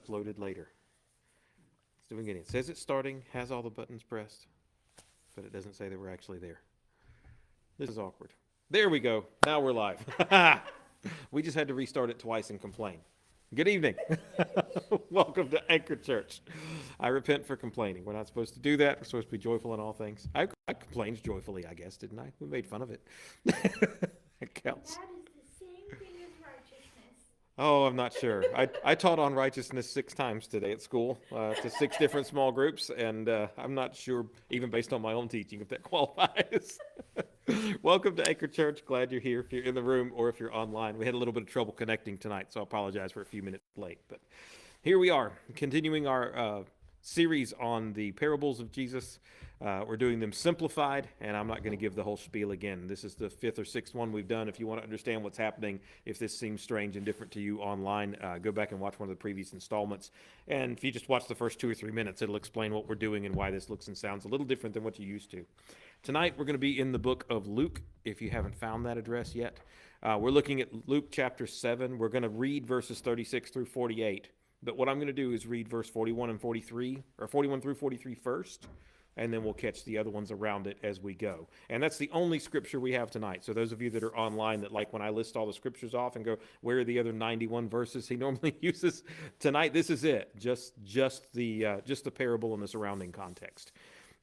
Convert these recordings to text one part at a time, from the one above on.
uploaded later. It's doing it. It says it's starting, has all the buttons pressed, but it doesn't say that we're actually there. This is awkward. There we go. Now we're live. We just had to restart it twice and complain. Good evening. Welcome to Anchor Church. I repent for complaining. We're not supposed to do that. We're supposed to be joyful in all things. I complained joyfully, I guess, didn't I? We made fun of it. It counts. That is the same thing as righteousness. Oh, I'm not sure. I taught on righteousness 6 times today at school to 6 different small groups, and I'm not sure, even based on my own teaching, if that qualifies. Welcome to Anchor Church. Glad you're here if you're in the room or if you're online. We had a little bit of trouble connecting tonight, so I apologize for a few minutes late. But here we are, continuing our series on the parables of Jesus. We're doing them simplified, and I'm not going to give the whole spiel again. This is the 5th or 6th one we've done. If you want to understand what's happening, if this seems strange and different to you online, go back and watch one of the previous installments. And if you just watch the first 2 or 3 minutes, it'll explain what we're doing and why this looks and sounds a little different than what you used to. Tonight, we're going to be in the book of Luke, if you haven't found that address yet. We're looking at Luke chapter 7. We're going to read verses 36 through 48. But what I'm going to do is read verse 41 and 43, or 41 through 43 first, and then we'll catch the other ones around it as we go. And that's the only scripture we have tonight. So those of you that are online that like when I list all the scriptures off and go, where are the other 91 verses he normally uses? Tonight, this is it. Just the parable and the surrounding context.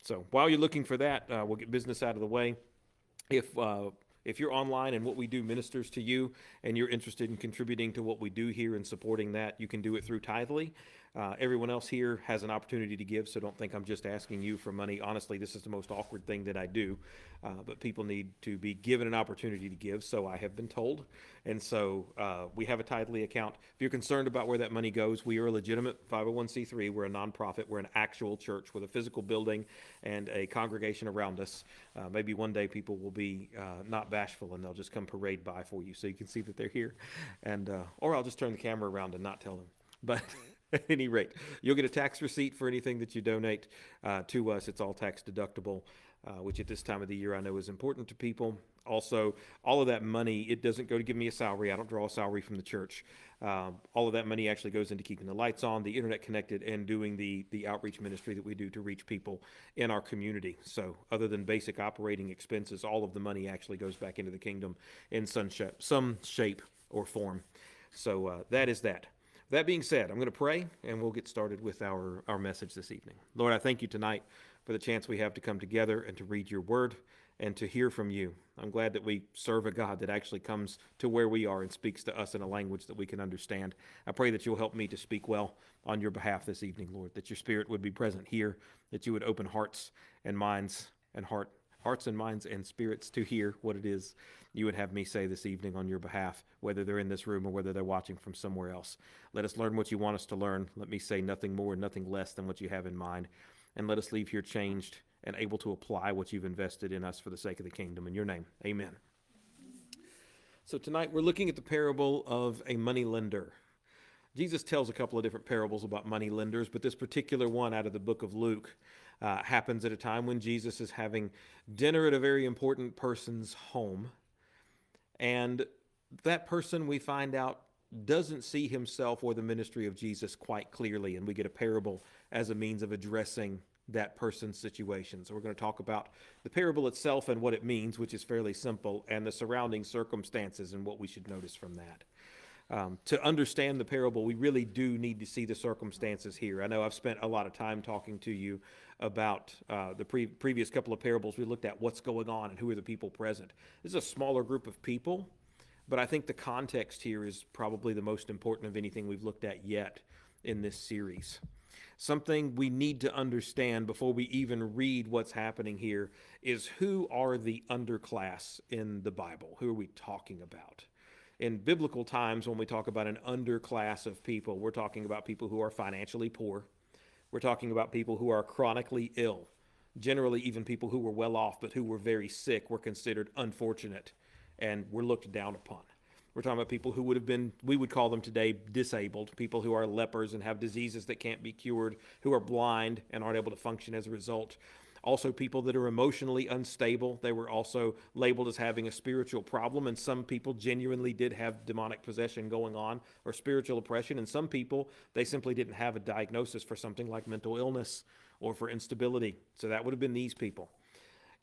So while you're looking for that, we'll get business out of the way. If you're online and what we do ministers to you and you're interested in contributing to what we do here and supporting that, you can do it through Tithely. Everyone else here has an opportunity to give, so don't think I'm just asking you for money. Honestly, this is the most awkward thing that I do, but people need to be given an opportunity to give, so I have been told. And so we have a Tithely account. If you're concerned about where that money goes, we are a legitimate 501c3. We're a nonprofit. We're an actual church with a physical building and a congregation around us. Maybe one day people will be not bashful and they'll just come parade by for you so you can see that they're here. And or I'll just turn the camera around and not tell them. But at any rate, you'll get a tax receipt for anything that you donate to us. It's all tax deductible, which at this time of the year I know is important to people. Also, all of that money, it doesn't go to give me a salary. I don't draw a salary from the church. All of that money actually goes into keeping the lights on, the internet connected, and doing the outreach ministry that we do to reach people in our community. So other than basic operating expenses, all of the money actually goes back into the kingdom in some shape or form. So that is that. That being said, I'm going to pray, and we'll get started with our message this evening. Lord, I thank you tonight for the chance we have to come together and to read your word and to hear from you. I'm glad that we serve a God that actually comes to where we are and speaks to us in a language that we can understand. I pray that you'll help me to speak well on your behalf this evening, Lord, that your spirit would be present here, that you would open hearts and minds and hearts and minds and spirits to hear what it is you would have me say this evening on your behalf, whether they're in this room or whether they're watching from somewhere else. Let us learn what you want us to learn. Let me say nothing more and nothing less than what you have in mind. And let us leave here changed and able to apply what you've invested in us for the sake of the kingdom. In your name, amen. So tonight we're looking at the parable of a moneylender. Jesus tells a couple of different parables about money lenders, but this particular one out of the book of Luke happens at a time when Jesus is having dinner at a very important person's home. And that person, we find out, doesn't see himself or the ministry of Jesus quite clearly, and we get a parable as a means of addressing that person's situation. So we're going to talk about the parable itself and what it means, which is fairly simple, and the surrounding circumstances and what we should notice from that. To understand the parable, we really do need to see the circumstances here. I know I've spent a lot of time talking to you about the previous couple of parables. We looked at what's going on and who are the people present. This is a smaller group of people, but I think the context here is probably the most important of anything we've looked at yet in this series. Something we need to understand before we even read what's happening here is who are the underclass in the Bible? Who are we talking about? In biblical times, when we talk about an underclass of people, we're talking about people who are financially poor. We're talking about people who are chronically ill. Generally, even people who were well off but who were very sick were considered unfortunate and were looked down upon. We're talking about people who would have been, we would call them today disabled, people who are lepers and have diseases that can't be cured, who are blind and aren't able to function as a result. Also, people that are emotionally unstable, they were also labeled as having a spiritual problem. And some people genuinely did have demonic possession going on or spiritual oppression. And some people, they simply didn't have a diagnosis for something like mental illness or for instability. So that would have been these people.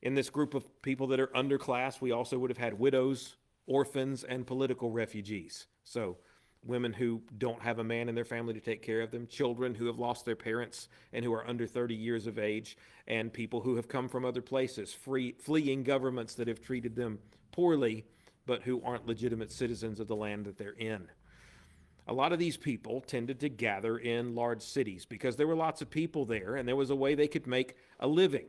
In this group of people that are underclass, we also would have had widows, orphans, and political refugees. So women who don't have a man in their family to take care of them, children who have lost their parents and who are under 30 years of age, and people who have come from other places, fleeing governments that have treated them poorly, but who aren't legitimate citizens of the land that they're in. A lot of these people tended to gather in large cities because there were lots of people there and there was a way they could make a living.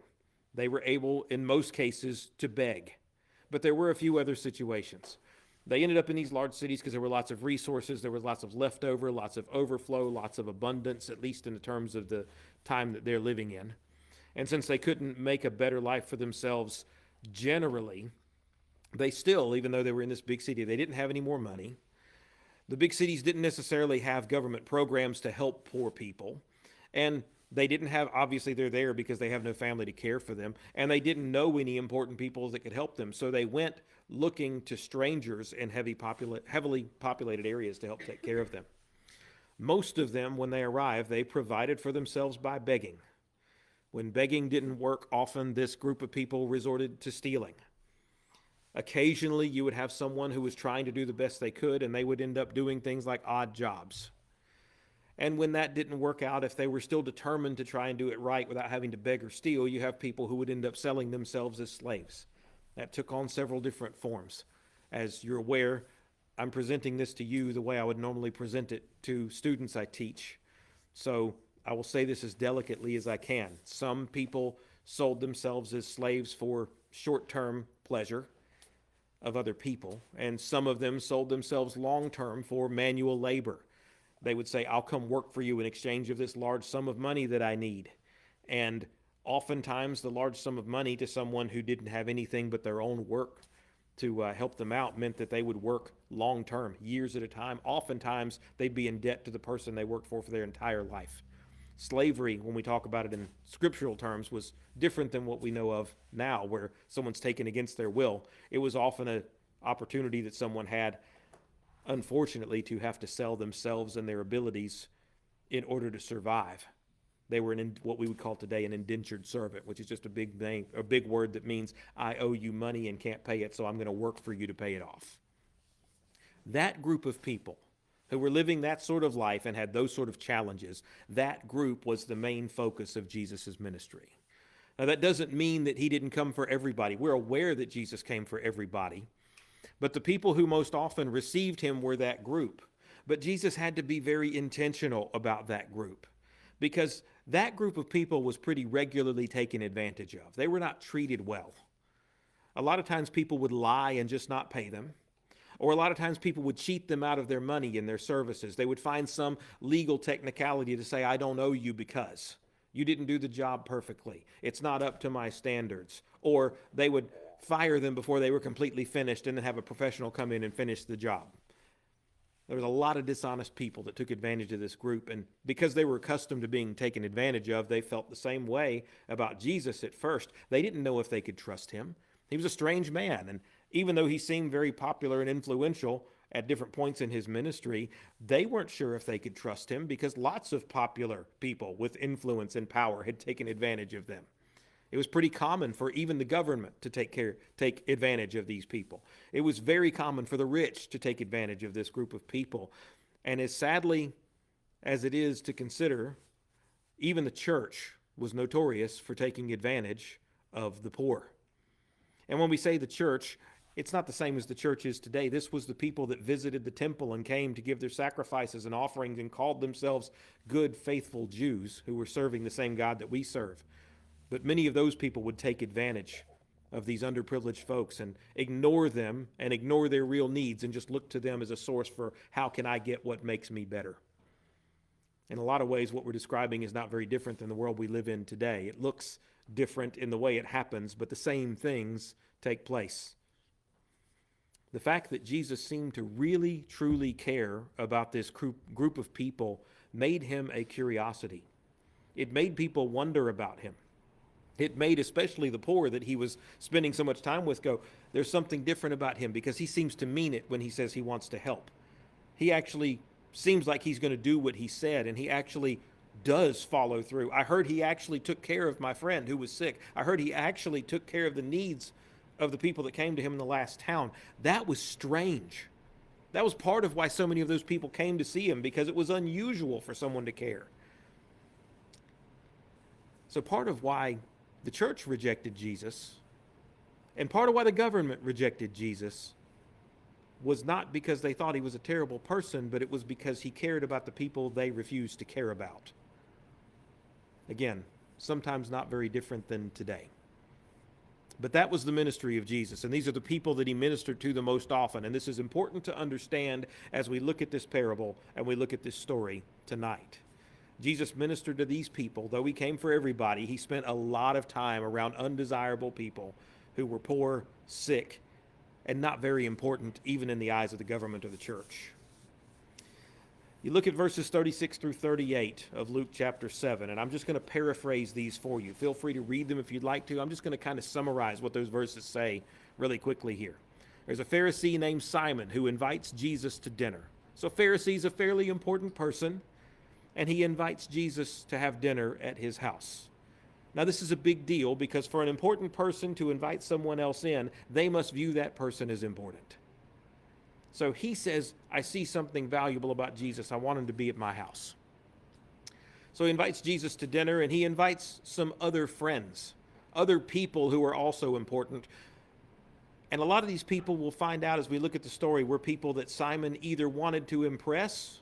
They were able, in most cases, to beg. But there were a few other situations. They ended up in these large cities because there were lots of resources, there was lots of leftover, lots of overflow, lots of abundance, at least in the terms of the time that they're living in. And since they couldn't make a better life for themselves generally, they still, even though they were in this big city, they didn't have any more money. The big cities didn't necessarily have government programs to help poor people. And they didn't have, obviously they're there because they have no family to care for them, and they didn't know any important people that could help them. So they went looking to strangers in heavily populated areas to help take care of them. Most of them, when they arrived, they provided for themselves by begging. When begging didn't work, often this group of people resorted to stealing. Occasionally, you would have someone who was trying to do the best they could, and they would end up doing things like odd jobs. And when that didn't work out, if they were still determined to try and do it right without having to beg or steal, you have people who would end up selling themselves as slaves. That took on several different forms. As you're aware, I'm presenting this to you the way I would normally present it to students I teach. So I will say this as delicately as I can. Some people sold themselves as slaves for short-term pleasure of other people, and some of them sold themselves long-term for manual labor. They would say, I'll come work for you in exchange of this large sum of money that I need. And oftentimes the large sum of money to someone who didn't have anything but their own work to help them out meant that they would work long term, years at a time. Oftentimes they'd be in debt to the person they worked for their entire life. Slavery, when we talk about it in scriptural terms, was different than what we know of now, where someone's taken against their will. It was often an opportunity that someone had, unfortunately, to have to sell themselves and their abilities in order to survive. They were what we would call today an indentured servant, which is just a big name, a big word that means I owe you money and can't pay it, so I'm going to work for you to pay it off. That group of people who were living that sort of life and had those sort of challenges, that group was the main focus of Jesus' ministry. Now, that doesn't mean that he didn't come for everybody. We're aware that Jesus came for everybody. But the people who most often received him were that group. But Jesus had to be very intentional about that group because that group of people was pretty regularly taken advantage of. They were not treated well. A lot of times people would lie and just not pay them. Or a lot of times people would cheat them out of their money and their services. They would find some legal technicality to say, I don't owe you because you didn't do the job perfectly. It's not up to my standards. Or they would fire them before they were completely finished and then have a professional come in and finish the job. There was a lot of dishonest people that took advantage of this group, and because they were accustomed to being taken advantage of, they felt the same way about Jesus at first. They didn't know if they could trust him. He was a strange man, and even though he seemed very popular and influential at different points in his ministry, they weren't sure if they could trust him because lots of popular people with influence and power had taken advantage of them. It was pretty common for even the government to take advantage of these people. It was very common for the rich to take advantage of this group of people. And as sadly as it is to consider, even the church was notorious for taking advantage of the poor. And when we say the church, it's not the same as the church is today. This was the people that visited the temple and came to give their sacrifices and offerings and called themselves good, faithful Jews who were serving the same God that we serve. But many of those people would take advantage of these underprivileged folks and ignore them and ignore their real needs and just look to them as a source for how can I get what makes me better. In a lot of ways, what we're describing is not very different than the world we live in today. It looks different in the way it happens, but the same things take place. The fact that Jesus seemed to really, truly care about this group of people made him a curiosity. It made people wonder about him. It made especially the poor that he was spending so much time with go, there's something different about him, because he seems to mean it when he says he wants to help. He actually seems like he's going to do what he said, and he actually does follow through. I heard he actually took care of my friend who was sick. I heard he actually took care of the needs of the people that came to him in the last town. That was strange. That was part of why so many of those people came to see him, because it was unusual for someone to care. So part of why the church rejected Jesus, and part of why the government rejected Jesus, was not because they thought he was a terrible person, but it was because he cared about the people they refused to care about. Again, sometimes not very different than today. But that was the ministry of Jesus, and these are the people that he ministered to the most often. And this is important to understand as we look at this parable and we look at this story tonight. Jesus ministered to these people. Though he came for everybody, he spent a lot of time around undesirable people who were poor, sick, and not very important even in the eyes of the government or the church. You look at verses 36 through 38 of Luke chapter 7, and I'm just going to paraphrase these for you. Feel free to read them if you'd like to. I'm just going to kind of summarize what those verses say really quickly here. There's a Pharisee named Simon who invites Jesus to dinner. So Pharisee's a fairly important person, and he invites Jesus to have dinner at his house. Now, this is a big deal because for an important person to invite someone else in, they must view that person as important. So he says, I see something valuable about Jesus. I want him to be at my house. So he invites Jesus to dinner, and he invites some other friends, other people who are also important. And a lot of these people, we'll find out as we look at the story, were people that Simon either wanted to impress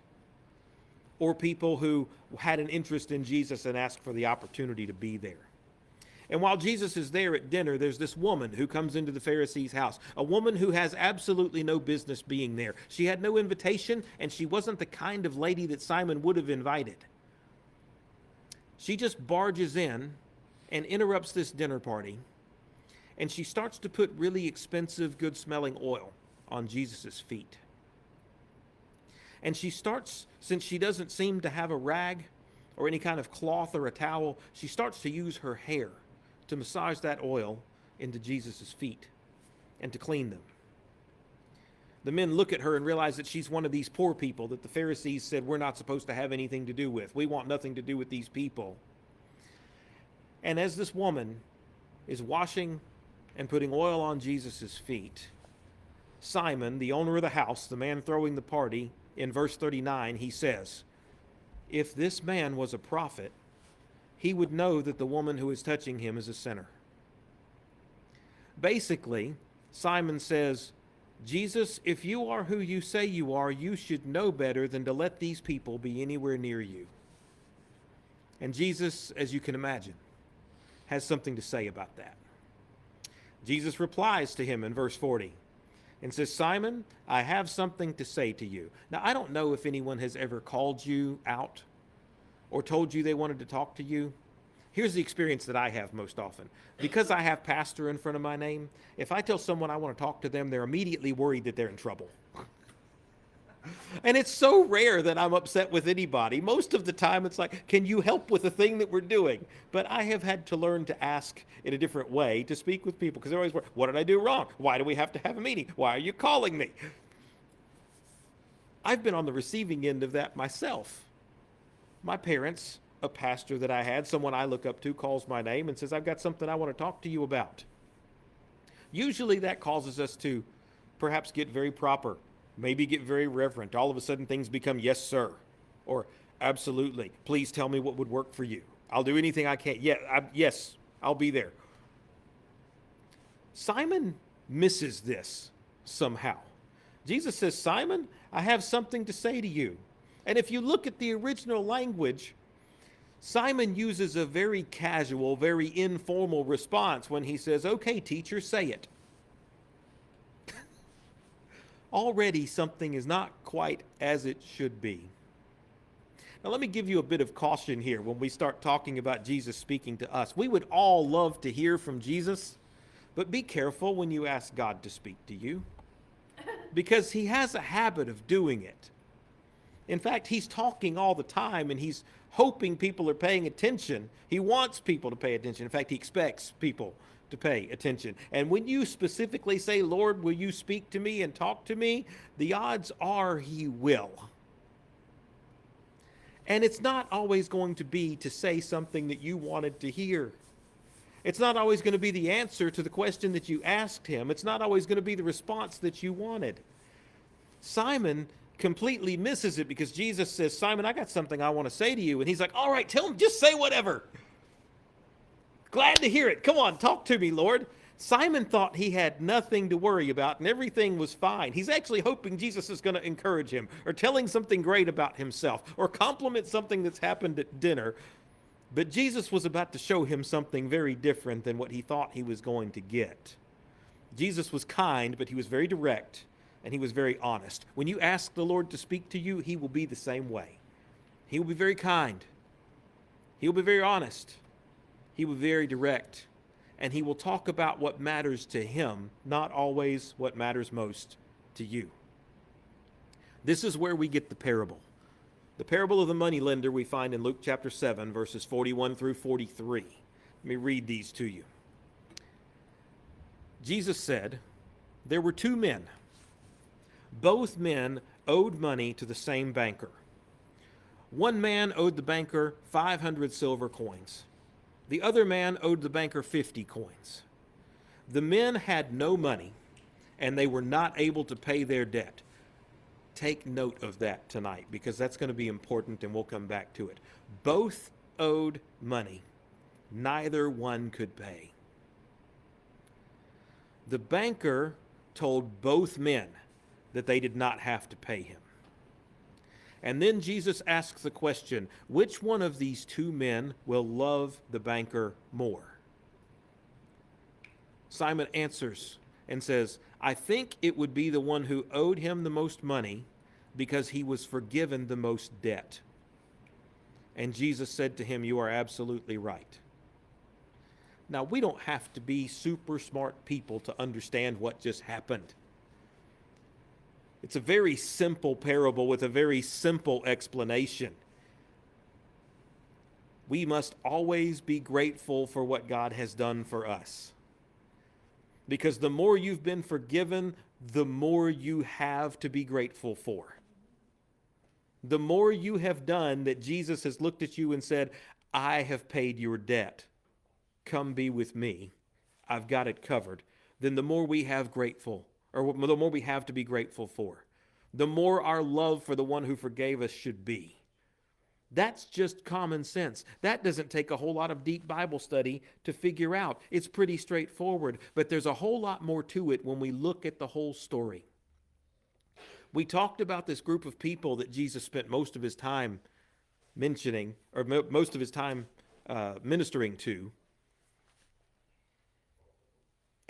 or people who had an interest in Jesus and asked for the opportunity to be there. And while Jesus is there at dinner, there's this woman who comes into the Pharisee's house, a woman who has absolutely no business being there. She had no invitation, and she wasn't the kind of lady that Simon would have invited. She just barges in and interrupts this dinner party, and she starts to put really expensive, good-smelling oil on Jesus' feet. And she starts, since she doesn't seem to have a rag or any kind of cloth or a towel, she starts to use her hair to massage that oil into Jesus' feet and to clean them. The men look at her and realize that she's one of these poor people that the Pharisees said we're not supposed to have anything to do with. We want nothing to do with these people. And as this woman is washing and putting oil on Jesus' feet, Simon, the owner of the house, the man throwing the party, in verse 39, he says, if this man was a prophet, he would know that the woman who is touching him is a sinner. Basically, Simon says, Jesus, if you are who you say you are, you should know better than to let these people be anywhere near you. And Jesus, as you can imagine, has something to say about that. Jesus replies to him in verse 40 and says, Simon, I have something to say to you. Now, I don't know if anyone has ever called you out or told you they wanted to talk to you. Here's the experience that I have most often. Because I have pastor in front of my name, if I tell someone I want to talk to them, they're immediately worried that they're in trouble. And it's so rare that I'm upset with anybody. Most of the time it's like, can you help with the thing that we're doing? But I have had to learn to ask in a different way to speak with people because they're always worried, what did I do wrong? Why do we have to have a meeting? Why are you calling me? I've been on the receiving end of that myself. My parents, a pastor that I had, someone I look up to, calls my name and says, I've got something I want to talk to you about. Usually that causes us to perhaps get very proper, maybe get very reverent. All of a sudden things become yes, sir, or absolutely. Please tell me what would work for you. I'll do anything I can. Yes, I'll be there. Simon misses this somehow. Jesus says, Simon, I have something to say to you. And if you look at the original language, Simon uses a very casual, very informal response when he says, okay, teacher, say it. Already something is not quite as it should be. Now let me give you a bit of caution here when we start talking about Jesus speaking to us. We would all love to hear from Jesus, but be careful when you ask God to speak to you, because he has a habit of doing it. In fact, he's talking all the time, and he's hoping people are paying attention. He wants people to pay attention. In fact, he expects people to pay attention. And when you specifically say, Lord, will you speak to me and talk to me? The odds are he will. And it's not always going to be to say something that you wanted to hear. It's not always going to be the answer to the question that you asked him. It's not always going to be the response that you wanted. Simon completely misses it because Jesus says, Simon, I got something I want to say to you. And he's like, all right, tell him, just say whatever. Glad to hear it. Come on, talk to me, Lord. Simon thought he had nothing to worry about and everything was fine. He's actually hoping Jesus is going to encourage him or tell him something great about himself or compliment something that's happened at dinner. But Jesus was about to show him something very different than what he thought he was going to get. Jesus was kind, but he was very direct and he was very honest. When you ask the Lord to speak to you, he will be the same way. He will be very kind. He will be very honest. He will be very direct. And he will talk about what matters to him, not always what matters most to you. This is where we get the parable. The parable of the moneylender we find in Luke chapter 7, verses 41 through 43. Let me read these to you. Jesus said, there were two men. Both men owed money to the same banker. One man owed the banker 500 silver coins. The other man owed the banker 50 coins. The men had no money, and they were not able to pay their debt. Take note of that tonight, because that's going to be important, and we'll come back to it. Both owed money. Neither one could pay. The banker told both men that they did not have to pay him. And then Jesus asks the question, which one of these two men will love the banker more? Simon answers and says, I think it would be the one who owed him the most money because he was forgiven the most debt. And Jesus said to him, you are absolutely right. Now, we don't have to be super smart people to understand what just happened. It's a very simple parable with a very simple explanation. We must always be grateful for what God has done for us. Because the more you've been forgiven, the more you have to be grateful for. The more you have done that Jesus has looked at you and said, I have paid your debt. Come be with me. I've got it covered. Then the more we have the more we have to be grateful for, the more our love for the one who forgave us should be. That's just common sense. That doesn't take a whole lot of deep Bible study to figure out. It's pretty straightforward, but there's a whole lot more to it when we look at the whole story. We talked about this group of people that Jesus spent most of his time mentioning, or most of his time ministering to.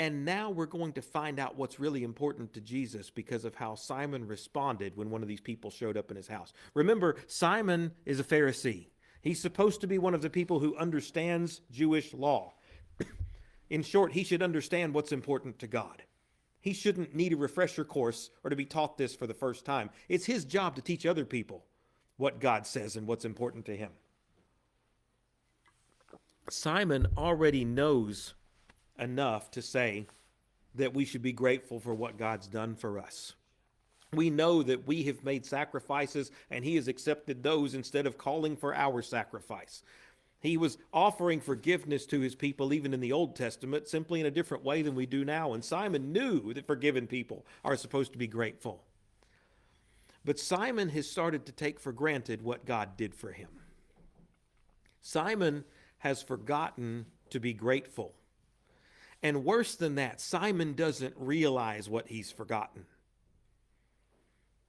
And now we're going to find out what's really important to Jesus because of how Simon responded when one of these people showed up in his house. Remember, Simon is a Pharisee. He's supposed to be one of the people who understands Jewish law. In short, he should understand what's important to God. He shouldn't need a refresher course or to be taught this for the first time. It's his job to teach other people what God says and what's important to him. Simon already knows enough to say that we should be grateful for what God's done for us. We know that we have made sacrifices and he has accepted those instead of calling for our sacrifice. He was offering forgiveness to his people even in the Old Testament, simply in a different way than we do now. And Simon knew that forgiven people are supposed to be grateful. But Simon has started to take for granted what God did for him. Simon has forgotten to be grateful. And worse than that, Simon doesn't realize what he's forgotten.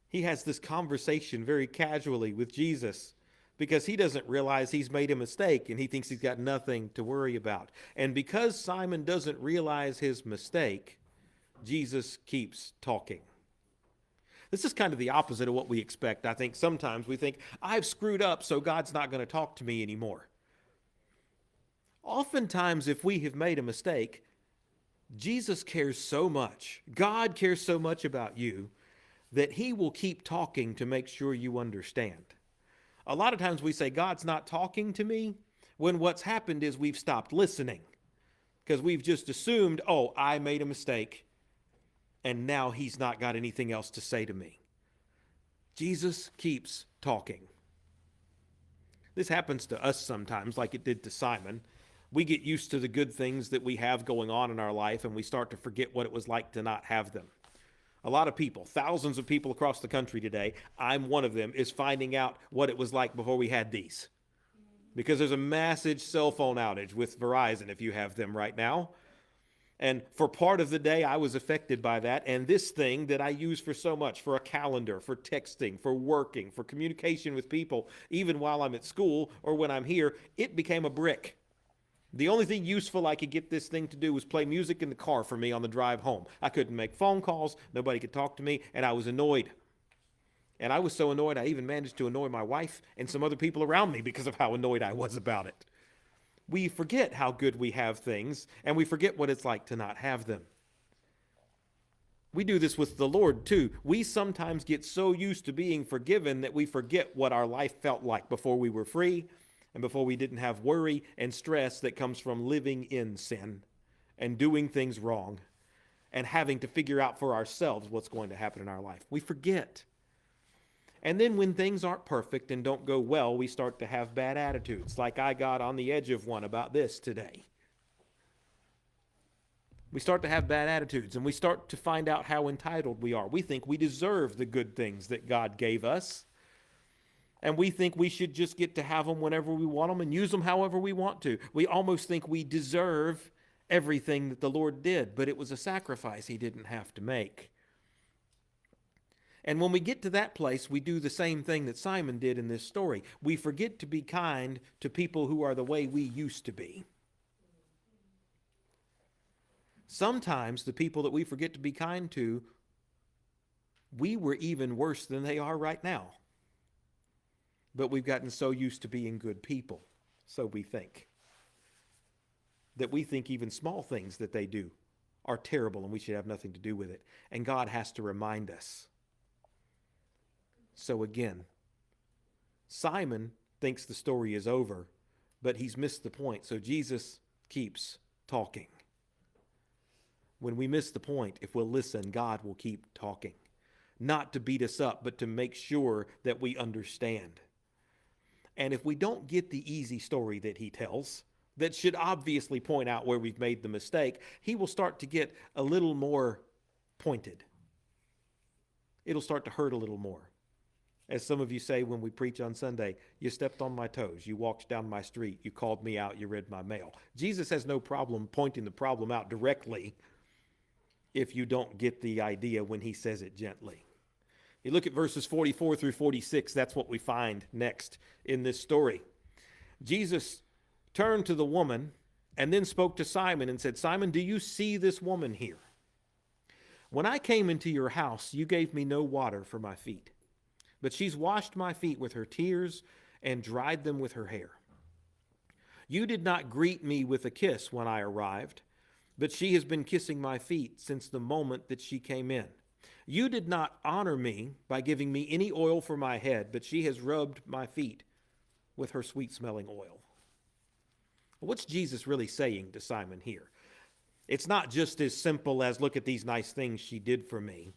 He has this conversation very casually with Jesus because he doesn't realize he's made a mistake and he thinks he's got nothing to worry about. And because Simon doesn't realize his mistake, Jesus keeps talking. This is kind of the opposite of what we expect. I think sometimes we think, I've screwed up, so God's not going to talk to me anymore. Oftentimes, if we have made a mistake, Jesus cares so much, God cares so much about you, that he will keep talking to make sure you understand. A lot of times we say, God's not talking to me, when what's happened is we've stopped listening because we've just assumed, oh, I made a mistake and now he's not got anything else to say to me. Jesus keeps talking. This happens to us sometimes, like it did to Simon. We get used to the good things that we have going on in our life, and we start to forget what it was like to not have them. A lot of people, thousands of people across the country today, I'm one of them, is finding out what it was like before we had these. Because there's a massive cell phone outage with Verizon if you have them right now. And for part of the day, I was affected by that. And this thing that I use for so much, for a calendar, for texting, for working, for communication with people, even while I'm at school or when I'm here, it became a brick. The only thing useful I could get this thing to do was play music in the car for me on the drive home. I couldn't make phone calls, nobody could talk to me, and I was annoyed. And I was so annoyed, I even managed to annoy my wife and some other people around me because of how annoyed I was about it. We forget how good we have things, and we forget what it's like to not have them. We do this with the Lord, too. We sometimes get so used to being forgiven that we forget what our life felt like before we were free and before we didn't have worry and stress that comes from living in sin and doing things wrong and having to figure out for ourselves what's going to happen in our life. We forget. And then when things aren't perfect and don't go well, we start to have bad attitudes, like I got on the edge of one about this today. We start to have bad attitudes, and we start to find out how entitled we are. We think we deserve the good things that God gave us, and we think we should just get to have them whenever we want them and use them however we want to. We almost think we deserve everything that the Lord did, but it was a sacrifice he didn't have to make. And when we get to that place, we do the same thing that Simon did in this story. We forget to be kind to people who are the way we used to be. Sometimes the people that we forget to be kind to, we were even worse than they are right now. But we've gotten so used to being good people, so we think, that we think even small things that they do are terrible and we should have nothing to do with it. And God has to remind us. So again, Simon thinks the story is over, but he's missed the point. So Jesus keeps talking. When we miss the point, if we'll listen, God will keep talking. Not to beat us up, but to make sure that we understand. And if we don't get the easy story that he tells, that should obviously point out where we've made the mistake, he will start to get a little more pointed. It'll start to hurt a little more. As some of you say when we preach on Sunday, you stepped on my toes, you walked down my street, you called me out, you read my mail. Jesus has no problem pointing the problem out directly if you don't get the idea when he says it gently. You look at verses 44 through 46, that's what we find next in this story. Jesus turned to the woman and then spoke to Simon and said, Simon, do you see this woman here? When I came into your house, you gave me no water for my feet. But she's washed my feet with her tears and dried them with her hair. You did not greet me with a kiss when I arrived, but she has been kissing my feet since the moment that she came in. You did not honor me by giving me any oil for my head, but she has rubbed my feet with her sweet-smelling oil. What's Jesus really saying to Simon here? It's not just as simple as, look at these nice things she did for me.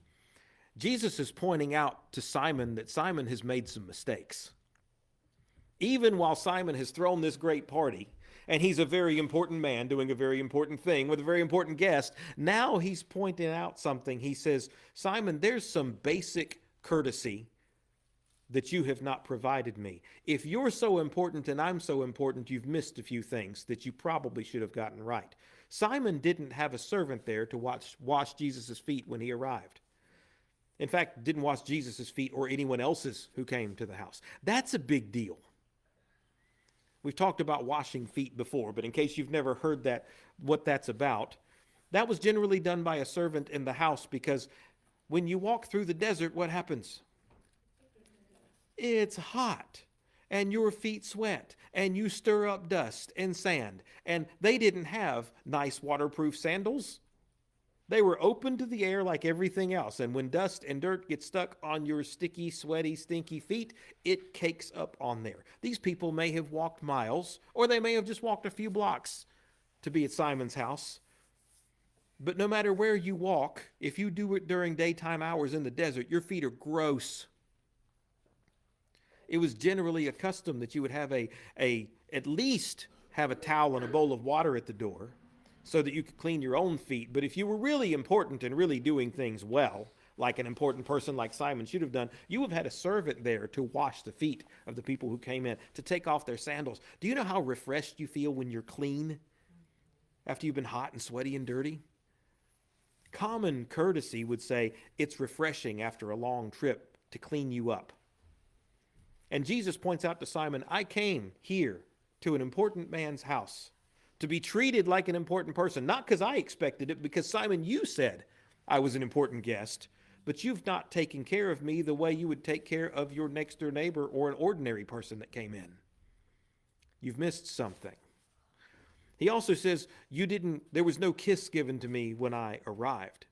Jesus is pointing out to Simon that Simon has made some mistakes. Even while Simon has thrown this great party, and he's a very important man doing a very important thing with a very important guest, now he's pointing out something. He says, Simon, there's some basic courtesy that you have not provided me. If you're so important and I'm so important, you've missed a few things that you probably should have gotten right. Simon didn't have a servant there to wash Jesus' feet when he arrived. In fact, didn't wash Jesus' feet or anyone else's who came to the house. That's a big deal. We've talked about washing feet before, but in case you've never heard that, what that's about, that was generally done by a servant in the house because when you walk through the desert, what happens? It's hot and your feet sweat and you stir up dust and sand. And they didn't have nice waterproof sandals. They were open to the air like everything else. And when dust and dirt get stuck on your sticky, sweaty, stinky feet, it cakes up on there. These people may have walked miles, or they may have just walked a few blocks to be at Simon's house. But no matter where you walk, if you do it during daytime hours in the desert, your feet are gross. It was generally a custom that you would have at least have a towel and a bowl of water at the door so that you could clean your own feet. But if you were really important and really doing things well, like an important person like Simon should have done, you would have had a servant there to wash the feet of the people who came in, to take off their sandals. Do you know how refreshed you feel when you're clean after you've been hot and sweaty and dirty? Common courtesy would say it's refreshing after a long trip to clean you up. And Jesus points out to Simon, I came here to an important man's house to be treated like an important person, not because I expected it, because Simon, you said I was an important guest, but you've not taken care of me the way you would take care of your next door neighbor or an ordinary person that came in. You've missed something. He also says, there was no kiss given to me when I arrived.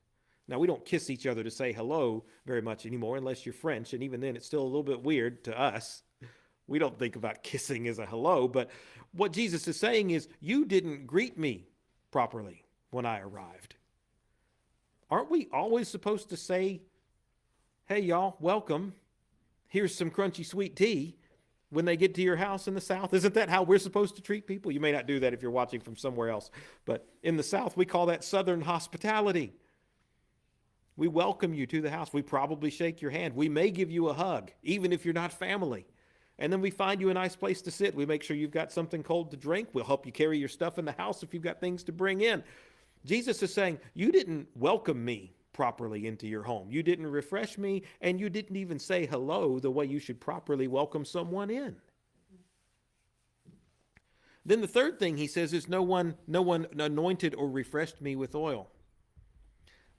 Now, we don't kiss each other to say hello very much anymore, unless you're French, and even then it's still a little bit weird to us. We don't think about kissing as a hello, but what Jesus is saying is, you didn't greet me properly when I arrived. Aren't we always supposed to say, hey, y'all, welcome. Here's some crunchy sweet tea when they get to your house in the South? Isn't that how we're supposed to treat people? You may not do that if you're watching from somewhere else, but in the South, we call that Southern hospitality. We welcome you to the house. We probably shake your hand. We may give you a hug, even if you're not family. And then we find you a nice place to sit. We make sure you've got something cold to drink. We'll help you carry your stuff in the house if you've got things to bring in. Jesus is saying, you didn't welcome me properly into your home. You didn't refresh me, and you didn't even say hello the way you should properly welcome someone in. Then the third thing he says is, no one anointed or refreshed me with oil.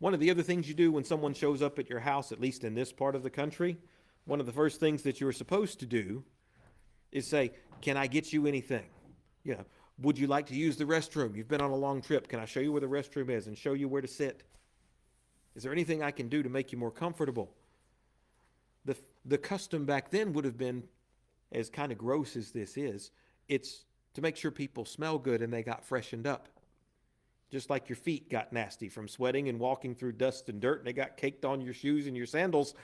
One of the other things you do when someone shows up at your house, at least in this part of the country, one of the first things that you're supposed to do is say, can I get you anything? You know, would you like to use the restroom? You've been on a long trip. Can I show you where the restroom is and show you where to sit? Is there anything I can do to make you more comfortable? The custom back then would have been, as kind of gross as this is, it's to make sure people smell good and they got freshened up. Just like your feet got nasty from sweating and walking through dust and dirt and they got caked on your shoes and your sandals,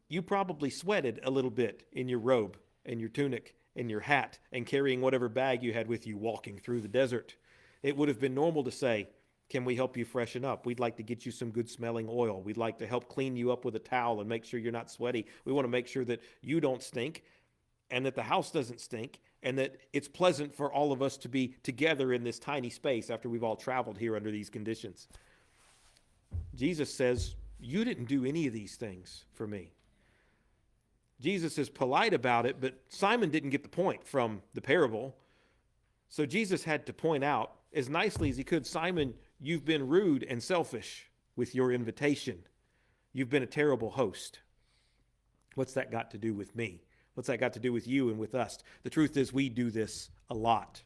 you probably sweated a little bit in your robe and your tunic and your hat and carrying whatever bag you had with you walking through the desert. It would have been normal to say, can we help you freshen up? We'd like to get you some good smelling oil. We'd like to help clean you up with a towel and make sure you're not sweaty. We want to make sure that you don't stink and that the house doesn't stink and that it's pleasant for all of us to be together in this tiny space after we've all traveled here under these conditions. Jesus says, you didn't do any of these things for me. Jesus is polite about it, but Simon didn't get the point from the parable. So Jesus had to point out as nicely as he could, Simon, you've been rude and selfish with your invitation. You've been a terrible host. What's that got to do with me? What's that got to do with you and with us? The truth is we do this a lot.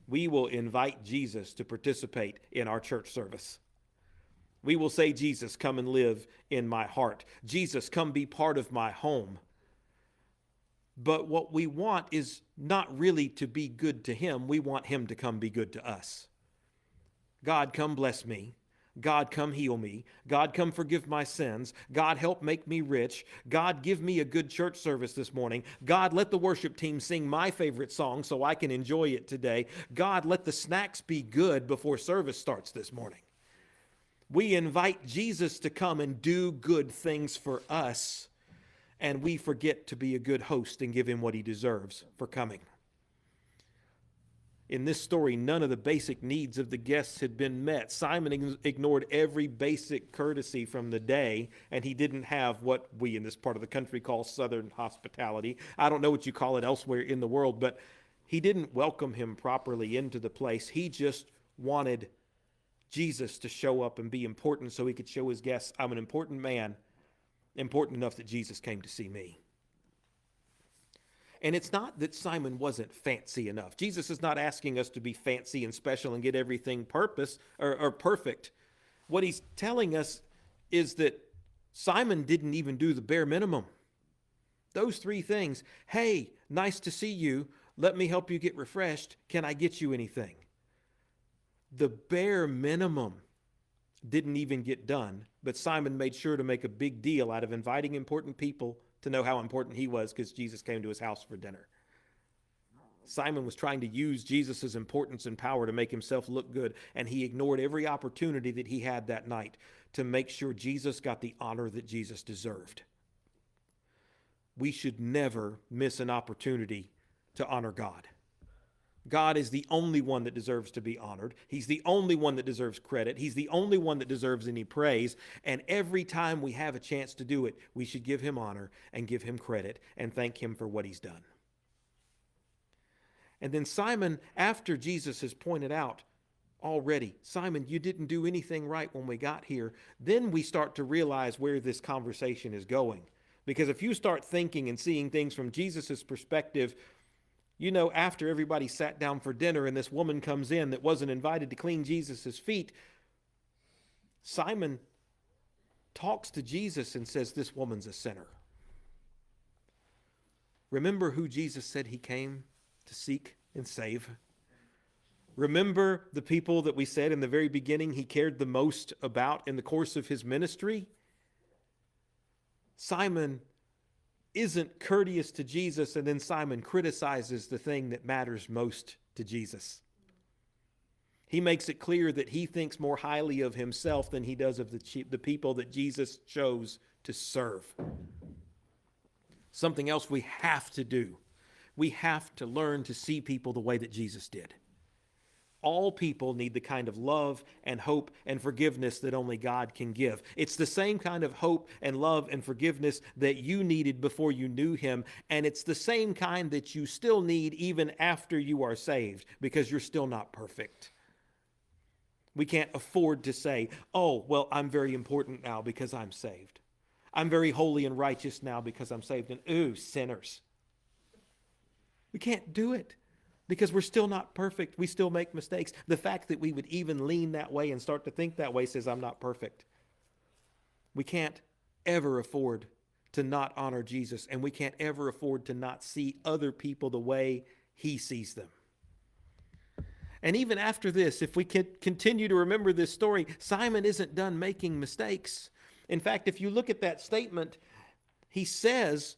We will invite Jesus to participate in our church service. We will say, Jesus, come and live in my heart. Jesus, come be part of my home. But what we want is not really to be good to him. We want him to come be good to us. God, come bless me. God, come heal me. God, come forgive my sins. God, help make me rich. God, give me a good church service this morning. God, let the worship team sing my favorite song so I can enjoy it today. God, let the snacks be good before service starts this morning. We invite Jesus to come and do good things for us, and we forget to be a good host and give him what he deserves for coming. In this story, none of the basic needs of the guests had been met. Simon ignored every basic courtesy from the day, and he didn't have what we in this part of the country call Southern hospitality. I don't know what you call it elsewhere in the world, but he didn't welcome him properly into the place. He just wanted Jesus to show up and be important so he could show his guests, I'm an important man, important enough that Jesus came to see me. And it's not that Simon wasn't fancy enough. Jesus is not asking us to be fancy and special and get everything perfect. What he's telling us is that Simon didn't even do the bare minimum. Those three things. Hey, nice to see you. Let me help you get refreshed. Can I get you anything? The bare minimum didn't even get done, but Simon made sure to make a big deal out of inviting important people to know how important he was because Jesus came to his house for dinner. Simon was trying to use Jesus' importance and power to make himself look good, and he ignored every opportunity that he had that night to make sure Jesus got the honor that Jesus deserved. We should never miss an opportunity to honor God. God is the only one that deserves to be honored. He's the only one that deserves credit. He's the only one that deserves any praise. And every time we have a chance to do it, we should give him honor and give him credit and thank him for what he's done. And then Simon, after Jesus has pointed out already, Simon, you didn't do anything right when we got here, then we start to realize where this conversation is going. Because if you start thinking and seeing things from Jesus' perspective, you know, after everybody sat down for dinner and this woman comes in that wasn't invited to clean Jesus' feet, Simon talks to Jesus and says, this woman's a sinner. Remember who Jesus said he came to seek and save? Remember the people that we said in the very beginning he cared the most about in the course of his ministry? Simon isn't courteous to Jesus, and then Simon criticizes the thing that matters most to Jesus. He makes it clear that he thinks more highly of himself than he does of the people that Jesus chose to serve. Something else we have to do. We have to learn to see people the way that Jesus did. All people need the kind of love and hope and forgiveness that only God can give. It's the same kind of hope and love and forgiveness that you needed before you knew him, and it's the same kind that you still need even after you are saved, because you're still not perfect. We can't afford to say, oh, well, I'm very important now because I'm saved. I'm very holy and righteous now because I'm saved, and ooh, sinners. We can't do it. Because we're still not perfect. We still make mistakes. The fact that we would even lean that way and start to think that way says I'm not perfect. We can't ever afford to not honor Jesus, and we can't ever afford to not see other people the way he sees them. And even after this, if we can continue to remember this story, Simon isn't done making mistakes. In fact, if you look at that statement, he says,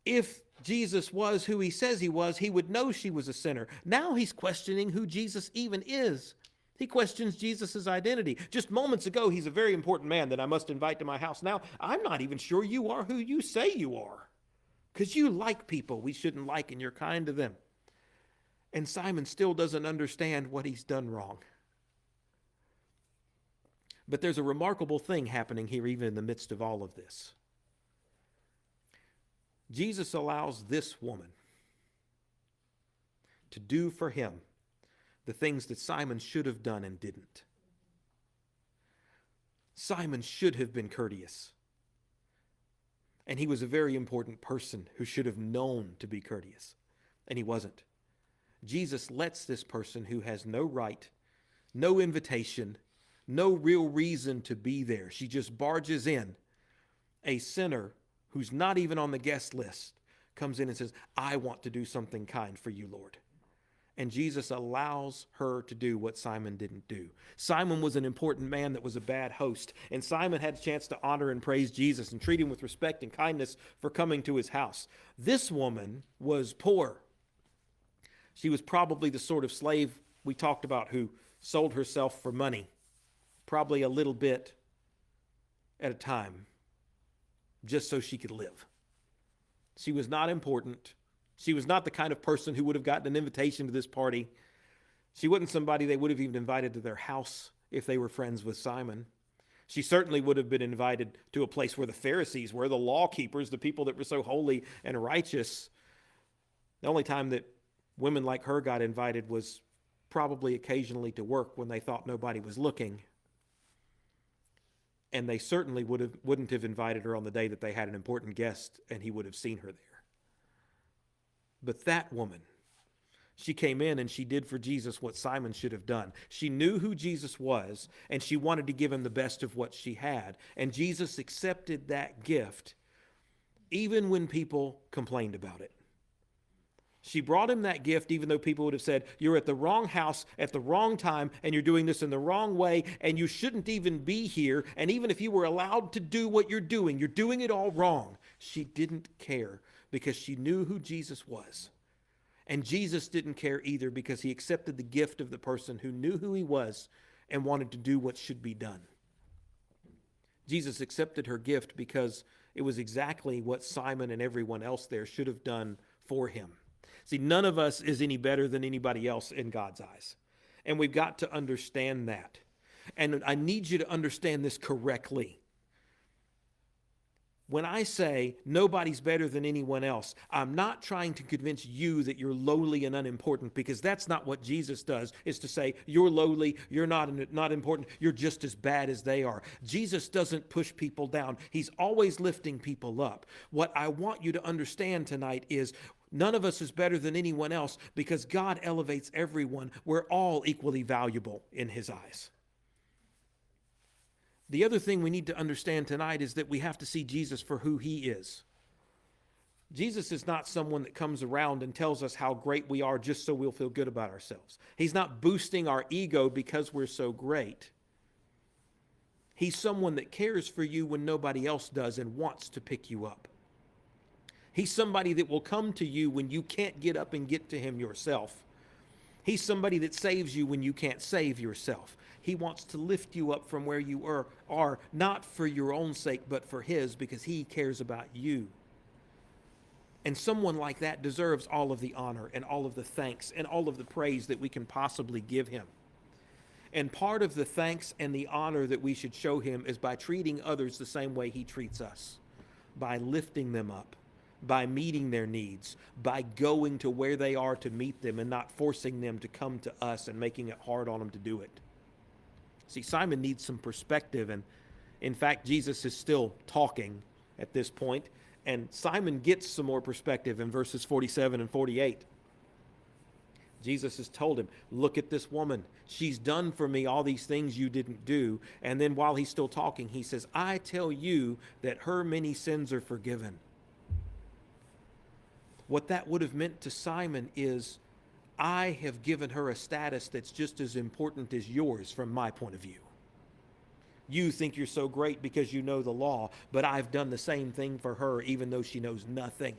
if Jesus was who he says he was, he would know she was a sinner. Now he's questioning who Jesus even is. He questions Jesus' identity. Just moments ago, he's a very important man that I must invite to my house. Now, I'm not even sure you are who you say you are. Because you like people we shouldn't like, and you're kind to them. And Simon still doesn't understand what he's done wrong. But there's a remarkable thing happening here, even in the midst of all of this. Jesus allows this woman to do for him the things that Simon should have done and didn't. Simon should have been courteous. And he was a very important person who should have known to be courteous. And he wasn't. Jesus lets this person who has no right, no invitation, no real reason to be there. She just barges in. A sinner who's not even on the guest list comes in and says, I want to do something kind for you, Lord. And Jesus allows her to do what Simon didn't do. Simon was an important man that was a bad host. And Simon had a chance to honor and praise Jesus and treat him with respect and kindness for coming to his house. This woman was poor. She was probably the sort of slave we talked about who sold herself for money, probably a little bit at a time, just so she could live. She was not important. She was not the kind of person who would have gotten an invitation to this party. She wasn't somebody they would have even invited to their house if they were friends with Simon. She certainly would have been invited to a place where the Pharisees were, the law keepers, the people that were so holy and righteous. The only time that women like her got invited was probably occasionally to work when they thought nobody was looking. And they certainly wouldn't have invited her on the day that they had an important guest and he would have seen her there. But that woman, She came in and she did for Jesus what Simon should have done. She knew who Jesus was, and she wanted to give him the best of what she had. And Jesus accepted that gift even when people complained about it. She brought him that gift even though people would have said, you're at the wrong house at the wrong time, and you're doing this in the wrong way, and you shouldn't even be here. And even if you were allowed to do what you're doing it all wrong. She didn't care because she knew who Jesus was. And Jesus didn't care either because he accepted the gift of the person who knew who he was and wanted to do what should be done. Jesus accepted her gift because it was exactly what Simon and everyone else there should have done for him. See, none of us is any better than anybody else in God's eyes. And we've got to understand that. And I need you to understand this correctly. When I say nobody's better than anyone else, I'm not trying to convince you that you're lowly and unimportant, because that's not what Jesus does, is to say you're lowly, you're not important, you're just as bad as they are. Jesus doesn't push people down. He's always lifting people up. What I want you to understand tonight is none of us is better than anyone else because God elevates everyone. We're all equally valuable in his eyes. The other thing we need to understand tonight is that we have to see Jesus for who he is. Jesus is not someone that comes around and tells us how great we are just so we'll feel good about ourselves. He's not boosting our ego because we're so great. He's someone that cares for you when nobody else does and wants to pick you up. He's somebody that will come to you when you can't get up and get to him yourself. He's somebody that saves you when you can't save yourself. He wants to lift you up from where you are, not for your own sake, but for his, because he cares about you. And someone like that deserves all of the honor and all of the thanks and all of the praise that we can possibly give him. And part of the thanks and the honor that we should show him is by treating others the same way he treats us, by lifting them up, by meeting their needs, by going to where they are to meet them and not forcing them to come to us and making it hard on them to do it. See, Simon needs some perspective, and in fact, Jesus is still talking at this point, and Simon gets some more perspective in verses 47 and 48. Jesus has told him, look at this woman. She's done for me all these things you didn't do. And then while he's still talking, he says, I tell you that her many sins are forgiven. What that would have meant to Simon is, I have given her a status that's just as important as yours from my point of view. You think you're so great because you know the law, but I've done the same thing for her even though she knows nothing.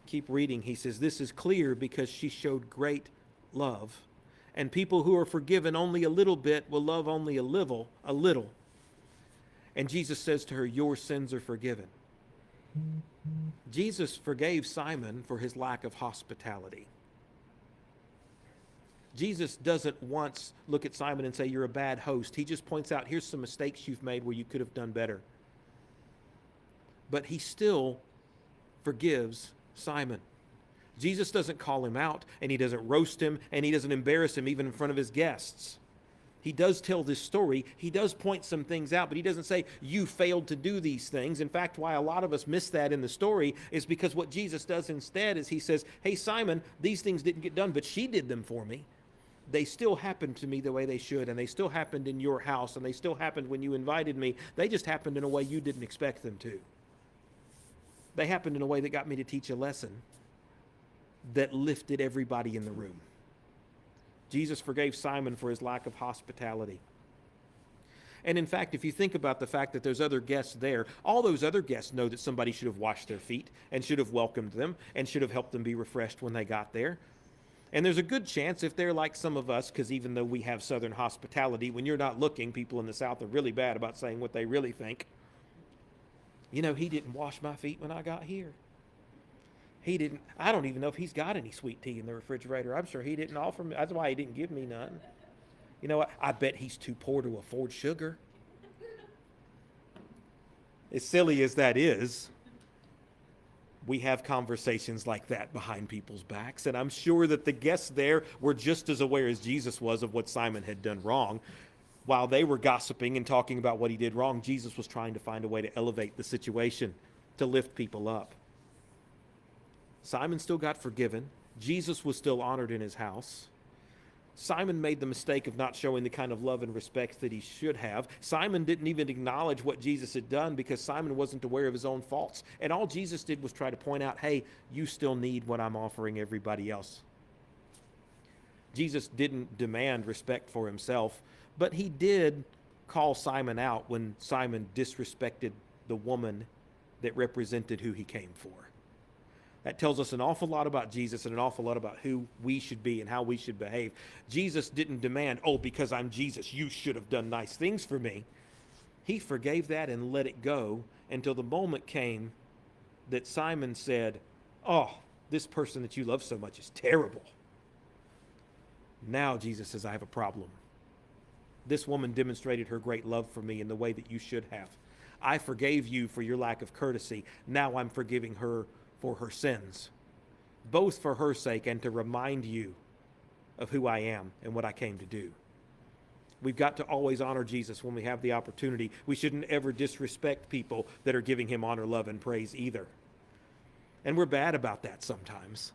Keep reading. He says, this is clear because she showed great love. And people who are forgiven only a little bit will love only a little. And Jesus says to her, your sins are forgiven. Jesus forgave Simon for his lack of hospitality. Jesus doesn't once look at Simon and say, you're a bad host. He just points out, here's some mistakes you've made where you could have done better. But he still forgives Simon. Jesus doesn't call him out, and he doesn't roast him, and he doesn't embarrass him even in front of his guests. He does tell this story. He does point some things out, but he doesn't say, you failed to do these things. In fact, why a lot of us miss that in the story is because what Jesus does instead is he says, hey, Simon, these things didn't get done, but she did them for me. They still happened to me the way they should, and they still happened in your house, and they still happened when you invited me. They just happened in a way you didn't expect them to. They happened in a way that got me to teach a lesson that lifted everybody in the room. Jesus forgave Simon for his lack of hospitality. And in fact, if you think about the fact that there's other guests there, all those other guests know that somebody should have washed their feet and should have welcomed them and should have helped them be refreshed when they got there. And there's a good chance if they're like some of us, because even though we have Southern hospitality, when you're not looking, people in the South are really bad about saying what they really think. You know, he didn't wash my feet when I got here. I don't even know if he's got any sweet tea in the refrigerator. I'm sure he didn't offer me. That's why he didn't give me none. You know what? I bet he's too poor to afford sugar. As silly as that is, we have conversations like that behind people's backs. And I'm sure that the guests there were just as aware as Jesus was of what Simon had done wrong. While they were gossiping and talking about what he did wrong, Jesus was trying to find a way to elevate the situation, to lift people up. Simon still got forgiven. Jesus was still honored in his house. Simon made the mistake of not showing the kind of love and respect that he should have. Simon didn't even acknowledge what Jesus had done because Simon wasn't aware of his own faults. And all Jesus did was try to point out, hey, you still need what I'm offering everybody else. Jesus didn't demand respect for himself, but he did call Simon out when Simon disrespected the woman that represented who he came for. That tells us an awful lot about Jesus and an awful lot about who we should be and how we should behave. Jesus didn't demand, oh, because I'm Jesus, you should have done nice things for me. He forgave that and let it go until the moment came that Simon said, oh, this person that you love so much is terrible. Now Jesus says, I have a problem. This woman demonstrated her great love for me in the way that you should have. I forgave you for your lack of courtesy. Now I'm forgiving her for her sins, both for her sake and to remind you of who I am and what I came to do. We've got to always honor Jesus when we have the opportunity. We shouldn't ever disrespect people that are giving him honor, love, and praise either. And we're bad about that sometimes.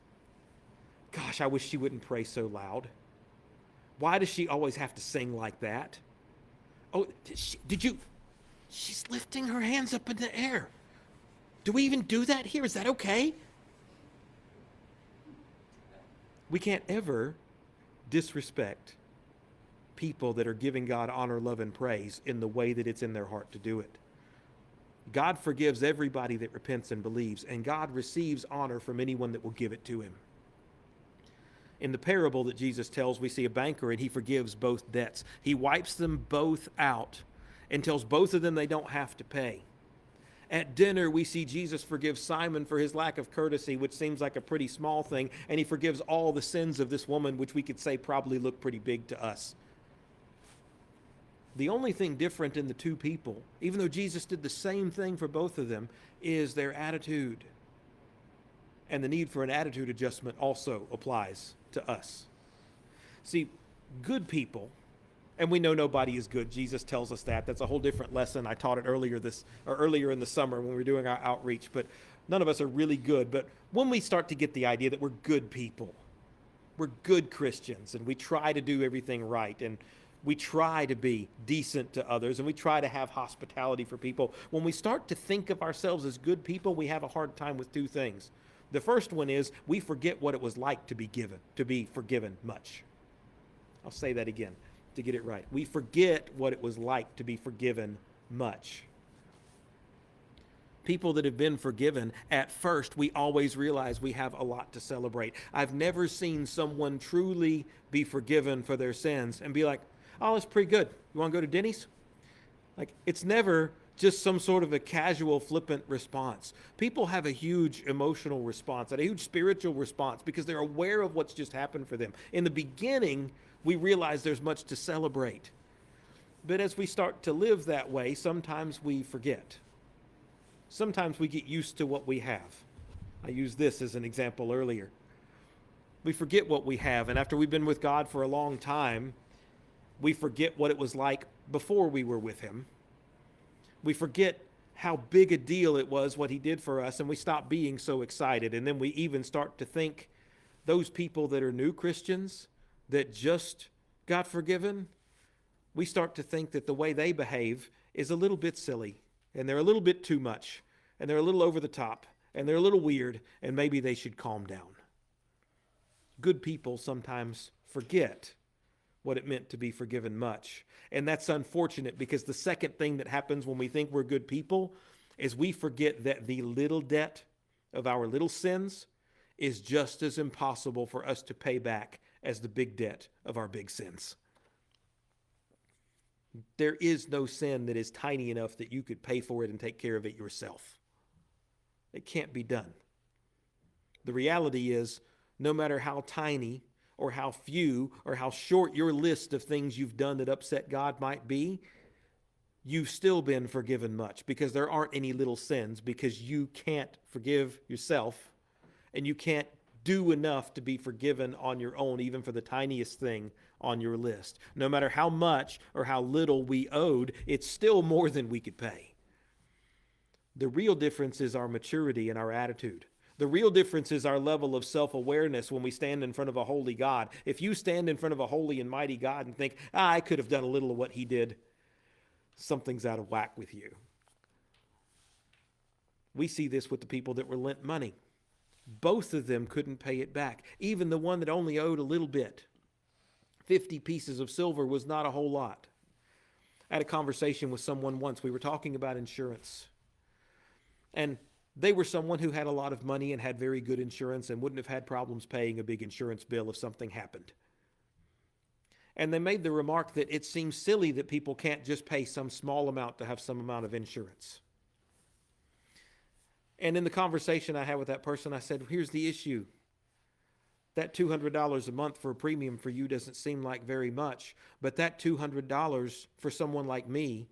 Gosh, I wish she wouldn't pray so loud. Why does she always have to sing like that? Oh, she's lifting her hands up in the air. Do we even do that here? Is that okay? We can't ever disrespect people that are giving God honor, love, and praise in the way that it's in their heart to do it. God forgives everybody that repents and believes, and God receives honor from anyone that will give it to him. In the parable that Jesus tells, we see a banker and he forgives both debts. He wipes them both out and tells both of them they don't have to pay. At dinner, we see Jesus forgive Simon for his lack of courtesy, which seems like a pretty small thing, and he forgives all the sins of this woman, which we could say probably look pretty big to us. The only thing different in the two people, even though Jesus did the same thing for both of them, is their attitude. And the need for an attitude adjustment also applies to us. See, good people, and we know nobody is good. Jesus tells us that. That's a whole different lesson. I taught it earlier in the summer when we were doing our outreach, but none of us are really good. But when we start to get the idea that we're good people, we're good Christians, and we try to do everything right, and we try to be decent to others, and we try to have hospitality for people. When we start to think of ourselves as good people, we have a hard time with two things. The first one is we forget what it was like to be forgiven much. I'll say that again to get it right. We forget what it was like to be forgiven much. People that have been forgiven, at first, we always realize we have a lot to celebrate. I've never seen someone truly be forgiven for their sins and be like, oh, that's pretty good. You want to go to Denny's? Like, it's never just some sort of a casual, flippant response. People have a huge emotional response and a huge spiritual response because they're aware of what's just happened for them. In the beginning, we realize there's much to celebrate. But as we start to live that way, sometimes we forget. Sometimes we get used to what we have. I used this as an example earlier. We forget what we have, and after we've been with God for a long time, we forget what it was like before we were with him. We forget how big a deal it was what he did for us, and we stop being so excited. And then we even start to think those people that are new Christians that just got forgiven, we start to think that the way they behave is a little bit silly, and they're a little bit too much, and they're a little over the top, and they're a little weird, and maybe they should calm down. Good people sometimes forget what it meant to be forgiven much. And that's unfortunate because the second thing that happens when we think we're good people is we forget that the little debt of our little sins is just as impossible for us to pay back as the big debt of our big sins. There is no sin that is tiny enough that you could pay for it and take care of it yourself. It can't be done. The reality is, no matter how tiny or how few or how short your list of things you've done that upset God might be, you've still been forgiven much because there aren't any little sins, because you can't forgive yourself and you can't do enough to be forgiven on your own, even for the tiniest thing on your list. No matter how much or how little we owed, it's still more than we could pay. The real difference is our maturity and our attitude. The real difference is our level of self-awareness when we stand in front of a holy God. If you stand in front of a holy and mighty God and think, I could have done a little of what he did, something's out of whack with you. We see this with the people that were lent money. Both of them couldn't pay it back. Even the one that only owed a little bit. 50 pieces of silver was not a whole lot. I had a conversation with someone once. We were talking about insurance. And they were someone who had a lot of money and had very good insurance and wouldn't have had problems paying a big insurance bill if something happened. And they made the remark that it seems silly that people can't just pay some small amount to have some amount of insurance. And in the conversation I had with that person, I said, here's the issue. That $200 a month for a premium for you doesn't seem like very much, but that $200 for someone like me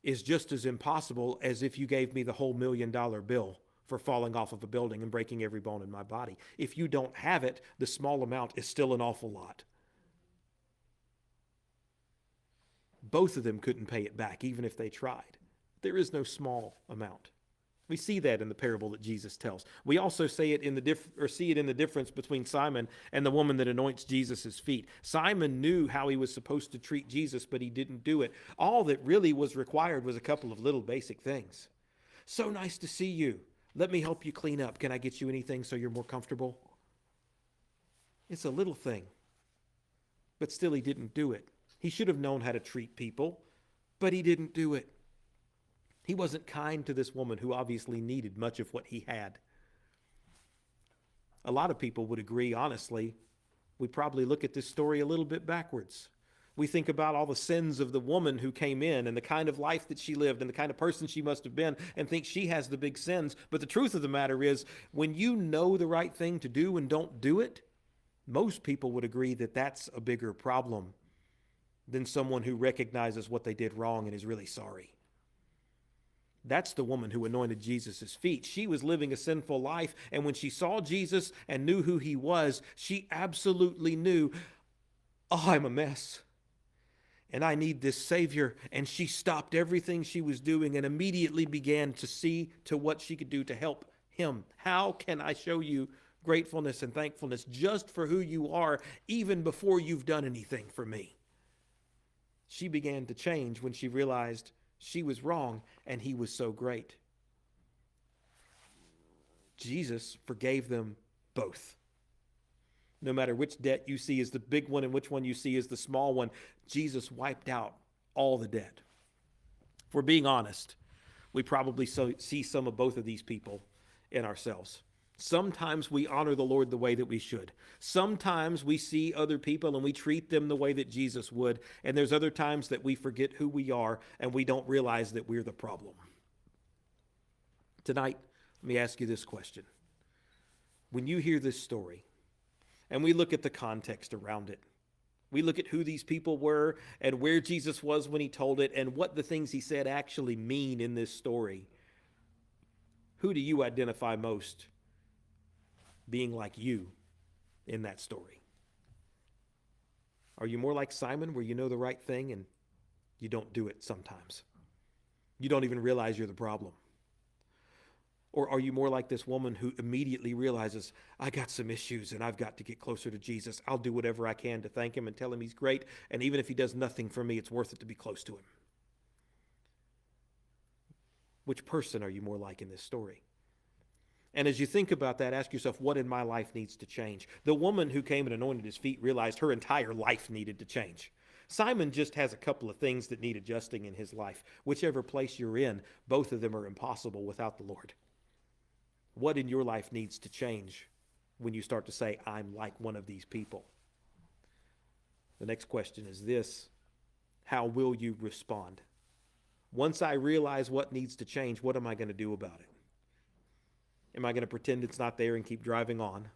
is just as impossible as if you gave me the whole $1 million bill for falling off of a building and breaking every bone in my body. If you don't have it, the small amount is still an awful lot. Both of them couldn't pay it back, even if they tried. There is no small amount. We see that in the parable that Jesus tells. We also see it in the difference between Simon and the woman that anoints Jesus' feet. Simon knew how he was supposed to treat Jesus, but he didn't do it. All that really was required was a couple of little basic things. So nice to see you. Let me help you clean up. Can I get you anything so you're more comfortable? It's a little thing, but still he didn't do it. He should have known how to treat people, but he didn't do it. He wasn't kind to this woman who obviously needed much of what he had. A lot of people would agree, honestly, we probably look at this story a little bit backwards. We think about all the sins of the woman who came in and the kind of life that she lived and the kind of person she must have been and think she has the big sins. But the truth of the matter is, when you know the right thing to do and don't do it, most people would agree that that's a bigger problem than someone who recognizes what they did wrong and is really sorry. That's the woman who anointed Jesus' feet. She was living a sinful life, and when she saw Jesus and knew who he was, she absolutely knew, oh, I'm a mess, and I need this Savior. And she stopped everything she was doing and immediately began to see to what she could do to help him. How can I show you gratefulness and thankfulness just for who you are, even before you've done anything for me? She began to change when she realized she was wrong and he was so great. Jesus forgave them both. No matter which debt you see as the big one and which one you see as the small one, Jesus wiped out all the debt. If we're being honest, we probably see some of both of these people in ourselves. Sometimes we honor the Lord the way that we should. Sometimes we see other people and we treat them the way that Jesus would. And there's other times that we forget who we are and we don't realize that we're the problem. Tonight, let me ask you this question. When you hear this story and we look at the context around it, we look at who these people were and where Jesus was when he told it and what the things he said actually mean in this story, who do you identify most being like you in that story? Are you more like Simon, where you know the right thing and you don't do it sometimes? You don't even realize you're the problem. Or are you more like this woman who immediately realizes, I got some issues and I've got to get closer to Jesus. I'll do whatever I can to thank him and tell him he's great. And even if he does nothing for me, it's worth it to be close to him. Which person are you more like in this story? And as you think about that, ask yourself, what in my life needs to change? The woman who came and anointed his feet realized her entire life needed to change. Simon just has a couple of things that need adjusting in his life. Whichever place you're in, both of them are impossible without the Lord. What in your life needs to change when you start to say, I'm like one of these people? The next question is this: how will you respond? Once I realize what needs to change, what am I going to do about it? Am I going to pretend it's not there and keep driving on?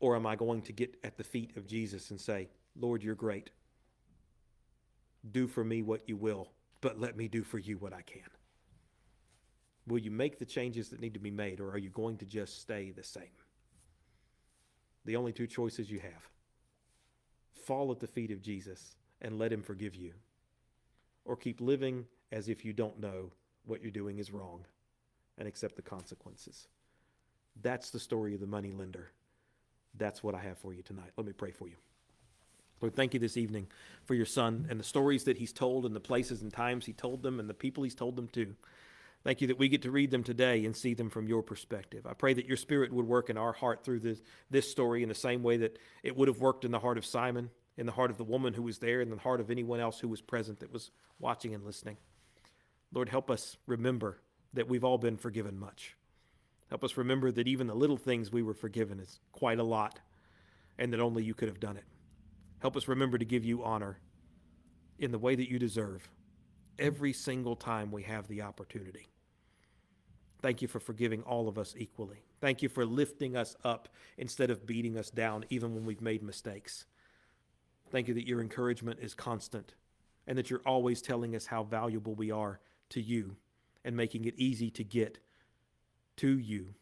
Or am I going to get at the feet of Jesus and say, Lord, you're great. Do for me what you will, but let me do for you what I can. Will you make the changes that need to be made, or are you going to just stay the same? The only two choices you have: fall at the feet of Jesus and let him forgive you, or keep living as if you don't know what you're doing is wrong and accept the consequences. That's the story of the moneylender. That's what I have for you tonight. Let me pray for you. Lord, thank you this evening for your son and the stories that he's told and the places and times he told them and the people he's told them to. Thank you that we get to read them today and see them from your perspective. I pray that your Spirit would work in our heart through this story in the same way that it would have worked in the heart of Simon, in the heart of the woman who was there, in the heart of anyone else who was present that was watching and listening. Lord, help us remember that we've all been forgiven much. Help us remember that even the little things we were forgiven is quite a lot, and that only you could have done it. Help us remember to give you honor in the way that you deserve every single time we have the opportunity. Thank you for forgiving all of us equally. Thank you for lifting us up instead of beating us down even when we've made mistakes. Thank you that your encouragement is constant and that you're always telling us how valuable we are to you and making it easy to get to you,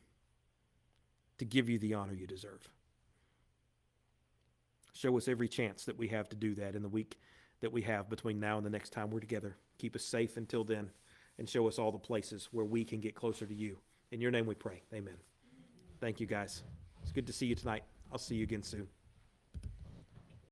to give you the honor you deserve. Show us every chance that we have to do that in the week that we have between now and the next time we're together. Keep us safe until then, and show us all the places where we can get closer to you. In your name we pray. Amen. Thank you, guys. It's good to see you tonight. I'll see you again soon.